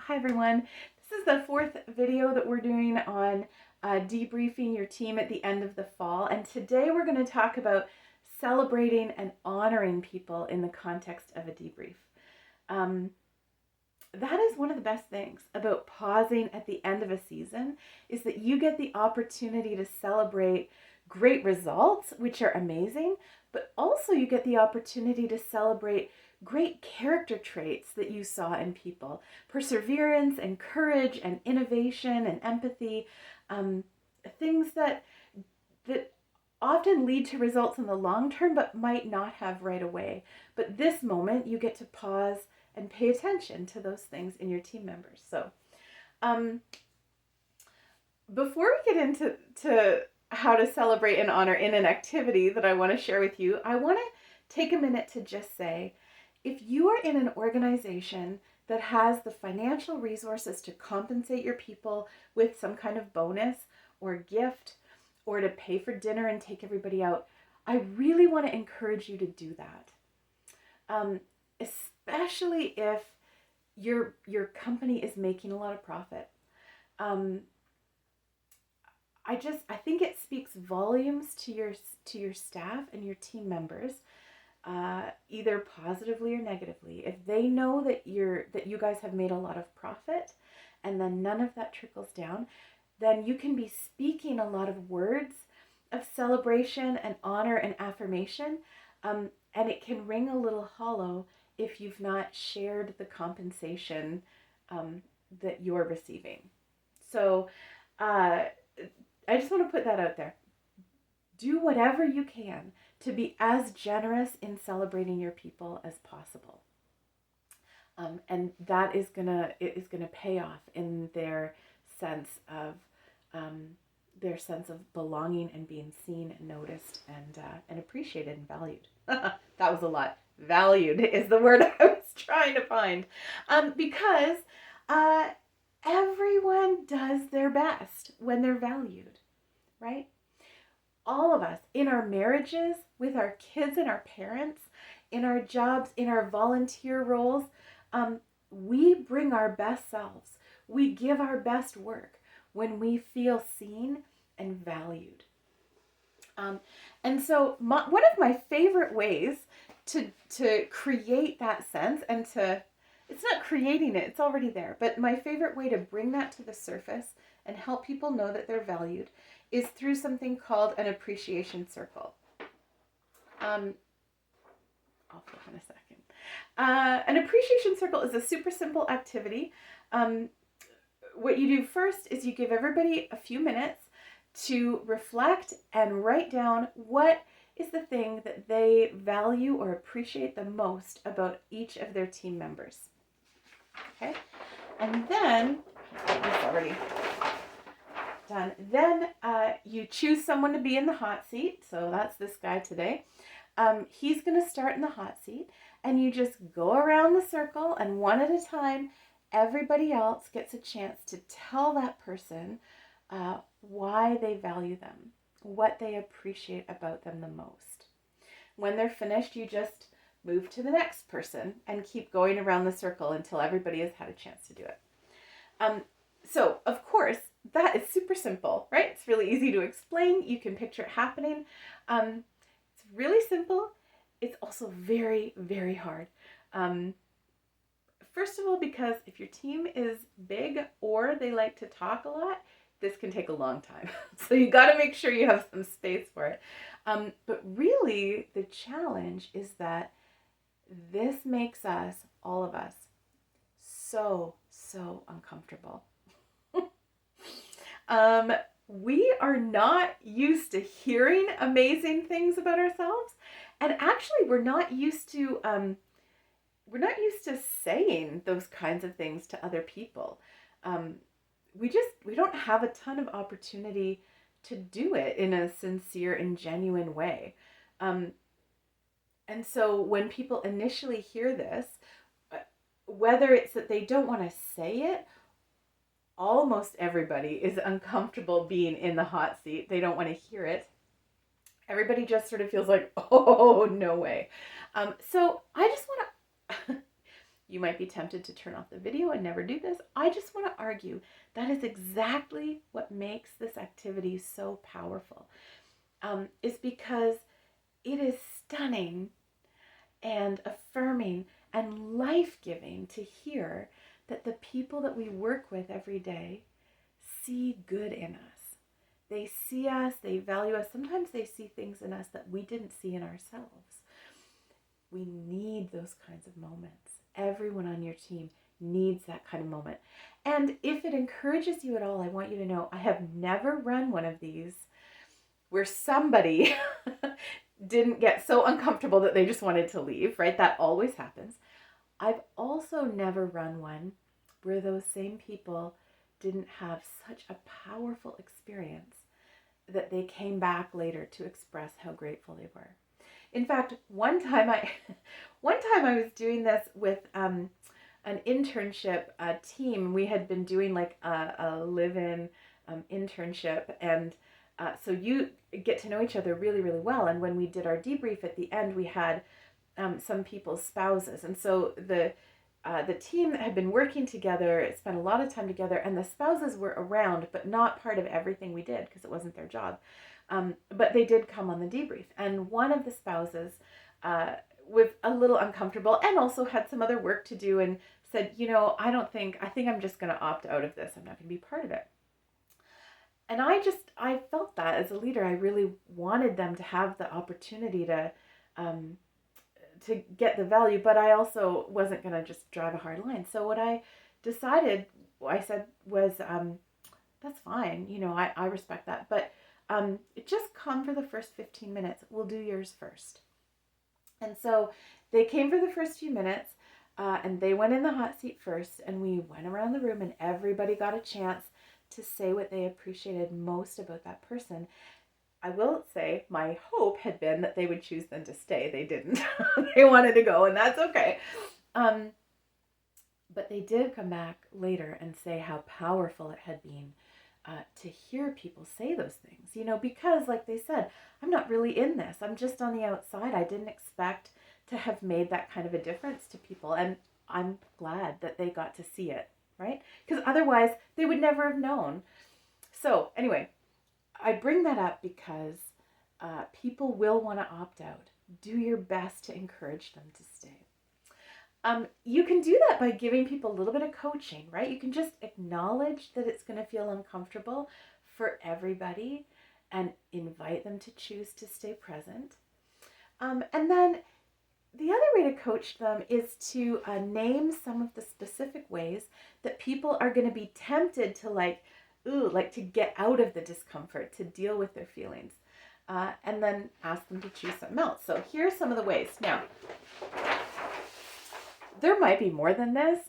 Hi everyone. This is the fourth video that we're doing on debriefing your team at the end of the fall. And today we're going to talk about celebrating and honoring people in the context of a debrief. That is one of the best things about pausing at the end of a season, is that you get the opportunity to celebrate great results, which are amazing, but also you get the opportunity to celebrate great character traits that you saw in people: perseverance and courage and innovation and empathy, things that often lead to results in the long term but might not have right away. But this moment you get to pause and pay attention to those things in your team members. So before we get into how to celebrate and honor in an activity that I want to share with you, I want to take a minute to just say, if you are in an organization that has the financial resources to compensate your people with some kind of bonus or gift, or to pay for dinner and take everybody out, I really want to encourage you to do that. Especially if your company is making a lot of profit. I think it speaks volumes to your staff and your team members, either positively or negatively. If they know that you guys have made a lot of profit, and then none of that trickles down, then you can be speaking a lot of words of celebration and honor and affirmation, and it can ring a little hollow if you've not shared the compensation that you're receiving. So I just want to put that out there. Do whatever you can to be as generous in celebrating your people as possible. And that is gonna pay off in their sense of belonging and being seen and noticed and appreciated and valued. That was a lot. Valued is the word I was trying to find, because everyone does their best when they're valued, right? All of us, in our marriages, with our kids and our parents, in our jobs, in our volunteer roles, we bring our best selves. We give our best work when we feel seen and valued. And so one of my favorite ways to create that sense, and it's not creating it, it's already there, but my favorite way to bring that to the surface and help people know that they're valued is through something called an appreciation circle. I'll flip in a second. An appreciation circle is a super simple activity. What you do first is you give everybody a few minutes to reflect and write down what is the thing that they value or appreciate the most about each of their team members. Okay? And then, it's already done. Then you choose someone to be in the hot seat. So that's this guy today. He's going to start in the hot seat, and you just go around the circle, and one at a time, everybody else gets a chance to tell that person why they value them, what they appreciate about them the most. When they're finished, you just move to the next person and keep going around the circle until everybody has had a chance to do it. So, of course, that is super simple, right? It's really easy to explain. You can picture it happening. It's really simple. It's also very, very hard. First of all, because if your team is big or they like to talk a lot, this can take a long time. So you got to make sure you have some space for it. But really, the challenge is that this makes us, all of us, so uncomfortable. We are not used to hearing amazing things about ourselves, and actually we're not used to saying those kinds of things to other people. We don't have a ton of opportunity to do it in a sincere and genuine way. And so when people initially hear this, whether it's that they don't want to say it, almost everybody is uncomfortable being in the hot seat. They don't want to hear it. Everybody just sort of feels like, oh, no way. So I just want to You might be tempted to turn off the video and never do this. I just want to argue that is exactly what makes this activity so powerful, is because it is stunning and affirming and life-giving to hear that the people that we work with every day see good in us. They see us, they value us. Sometimes they see things in us that we didn't see in ourselves. We need those kinds of moments. Everyone on your team needs that kind of moment. And if it encourages you at all, I want you to know I have never run one of these where somebody didn't get so uncomfortable that they just wanted to leave, right? That always happens. I've also never run one where those same people didn't have such a powerful experience that they came back later to express how grateful they were. In fact, one time I was doing this with an internship team. We had been doing like a live-in internship, and so you get to know each other really, really well. And when we did our debrief at the end, we had some people's spouses, and so the team that had been working together spent a lot of time together, and the spouses were around, but not part of everything we did because it wasn't their job. But they did come on the debrief, and one of the spouses was a little uncomfortable and also had some other work to do, and said, I think I'm just going to opt out of this. I'm not going to be part of it. And I felt that as a leader, I really wanted them to have the opportunity to get the value, but I also wasn't going to just drive a hard line. So what I said was, that's fine. I respect that, but just come for the first 15 minutes. We'll do yours first. And so they came for the first few minutes, and they went in the hot seat first, and we went around the room, and everybody got a chance to say what they appreciated most about that person. I will say my hope had been that they would choose them to stay. They didn't. They wanted to go, and that's okay. But they did come back later and say how powerful it had been to hear people say those things, because like they said, I'm not really in this. I'm just on the outside. I didn't expect to have made that kind of a difference to people. And I'm glad that they got to see it, right? Because otherwise they would never have known. So anyway, I bring that up because people will want to opt out. Do your best to encourage them to stay. You can do that by giving people a little bit of coaching, right? You can just acknowledge that it's going to feel uncomfortable for everybody and invite them to choose to stay present. And then the other way to coach them is to name some of the specific ways that people are going to be tempted to to get out of the discomfort, to deal with their feelings. And then ask them to choose something else. So here's some of the ways. Now, there might be more than this.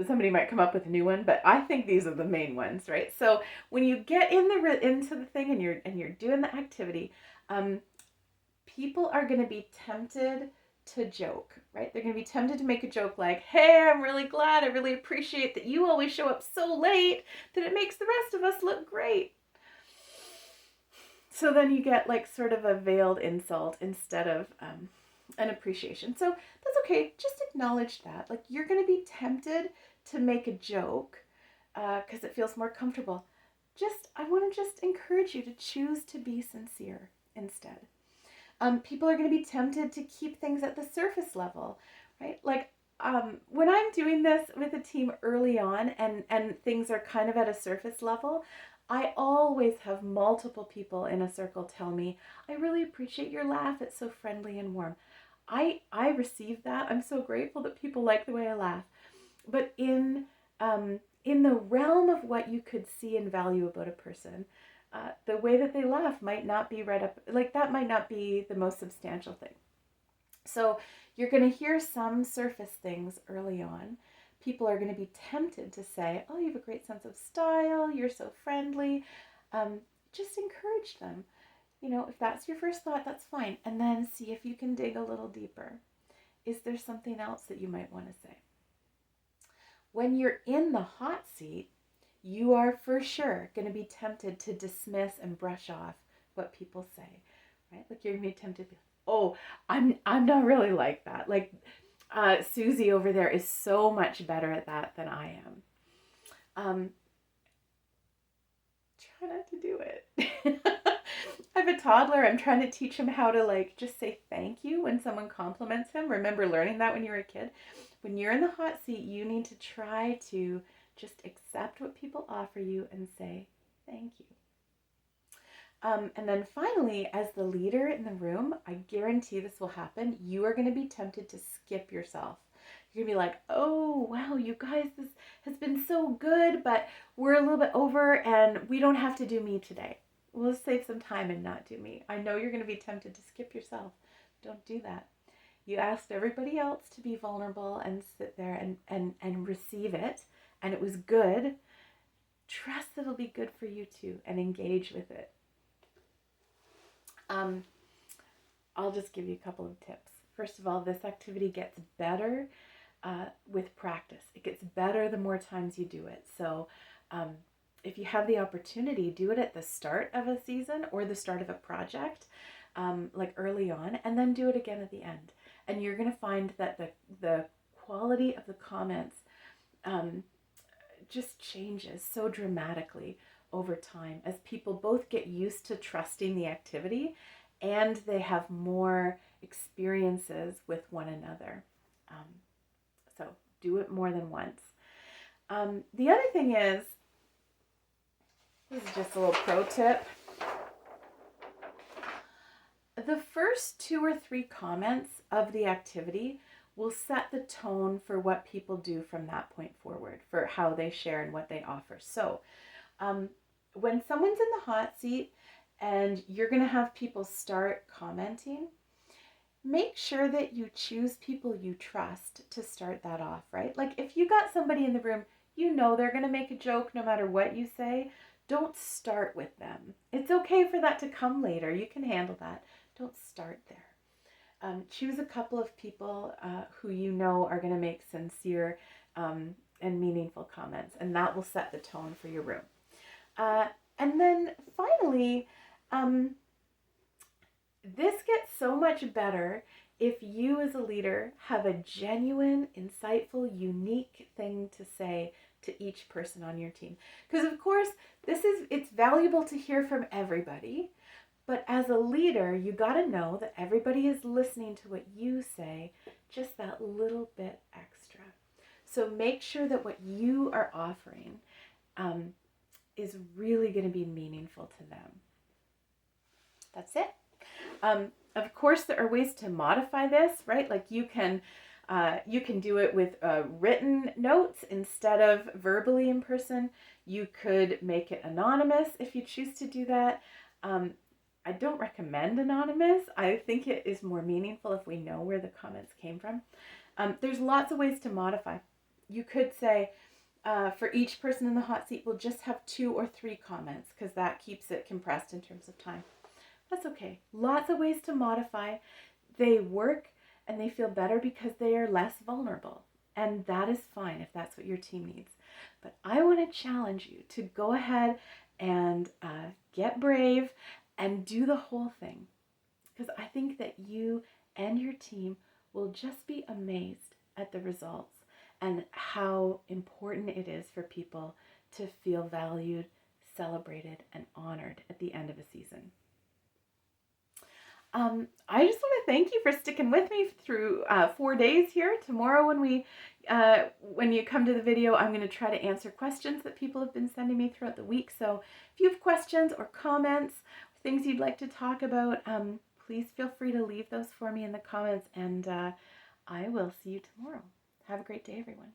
Somebody might come up with a new one, but I think these are the main ones, right? So when you get into the thing and you're doing the activity, people are going to be tempted to joke, right? They're going to be tempted to make a joke like, "Hey, I'm really glad. I really appreciate that you always show up so late that it makes the rest of us look great." So then you get like sort of a veiled insult instead of an appreciation. So that's okay. Just acknowledge that. Like, you're going to be tempted to make a joke because it feels more comfortable. I want to just encourage you to choose to be sincere instead. People are going to be tempted to keep things at the surface level, right? Like when I'm doing this with a team early on and things are kind of at a surface level, I always have multiple people in a circle tell me, "I really appreciate your laugh. It's so friendly and warm." I receive that. I'm so grateful that people like the way I laugh. But in the realm of what you could see and value about a person, the way that they laugh might not be right up, like that might not be the most substantial thing. So you're going to hear some surface things early on. People are going to be tempted to say, "Oh, you have a great sense of style. You're so friendly." Just encourage them. If that's your first thought, that's fine. And then see if you can dig a little deeper. Is there something else that you might want to say? When you're in the hot seat, you are for sure going to be tempted to dismiss and brush off what people say, right? Like you're going to be tempted to be, "Oh, I'm not really like that. Like Susie over there is so much better at that than I am. Try not to do it. I have a toddler. I'm trying to teach him how to like just say thank you when someone compliments him. Remember learning that when you were a kid? When you're in the hot seat, you need to try to just accept what people offer you and say thank you. And then finally, as the leader in the room, I guarantee this will happen. You are going to be tempted to skip yourself. You're going to be like, oh, wow, you guys, this has been so good, but we're a little bit over and we don't have to do me today. We'll save some time and not do me. I know you're going to be tempted to skip yourself. Don't do that. You asked everybody else to be vulnerable and sit there and receive it, and it was good. Trust that it'll be good for you too and engage with it. I'll just give you a couple of tips. First of all, this activity gets better with practice. It gets better the more times you do it. So if you have the opportunity, do it at the start of a season or the start of a project, like early on, and then do it again at the end. And you're going to find that the quality of the comments just changes so dramatically over time as people both get used to trusting the activity and they have more experiences with one another. So do it more than once. The other thing is, this is just a little pro tip. The first 2 or 3 comments of the activity will set the tone for what people do from that point forward, for how they share and what they offer. So when someone's in the hot seat and you're going to have people start commenting, make sure that you choose people you trust to start that off, right? Like if you got somebody in the room, you know they're going to make a joke no matter what you say, don't start with them. It's okay for that to come later. You can handle that. Don't start there. Choose a couple of people who you know are going to make sincere and meaningful comments, and that will set the tone for your room. And then finally, this gets so much better if you as a leader have a genuine, insightful, unique thing to say to each person on your team. Because of course, it's valuable to hear from everybody, but as a leader, you got to know that everybody is listening to what you say just that little bit extra. So make sure that what you are offering is really going to be meaningful to them. That's it. Of course, there are ways to modify this, right? Like you can do it with written notes instead of verbally in person. You could make it anonymous if you choose to do that. I don't recommend anonymous. I think it is more meaningful if we know where the comments came from. There's lots of ways to modify. You could say, for each person in the hot seat, we'll just have 2 or 3 comments because that keeps it compressed in terms of time. That's okay. Lots of ways to modify. They work and they feel better because they are less vulnerable. And that is fine if that's what your team needs. But I want to challenge you to go ahead and get brave and do the whole thing. Because I think that you and your team will just be amazed at the results and how important it is for people to feel valued, celebrated, and honored at the end of a season. I just want to thank you for sticking with me through 4 days here. Tomorrow when you come to the video, I'm going to try to answer questions that people have been sending me throughout the week. So if you have questions or comments, things you'd like to talk about, please feel free to leave those for me in the comments, and I will see you tomorrow. Have a great day, everyone.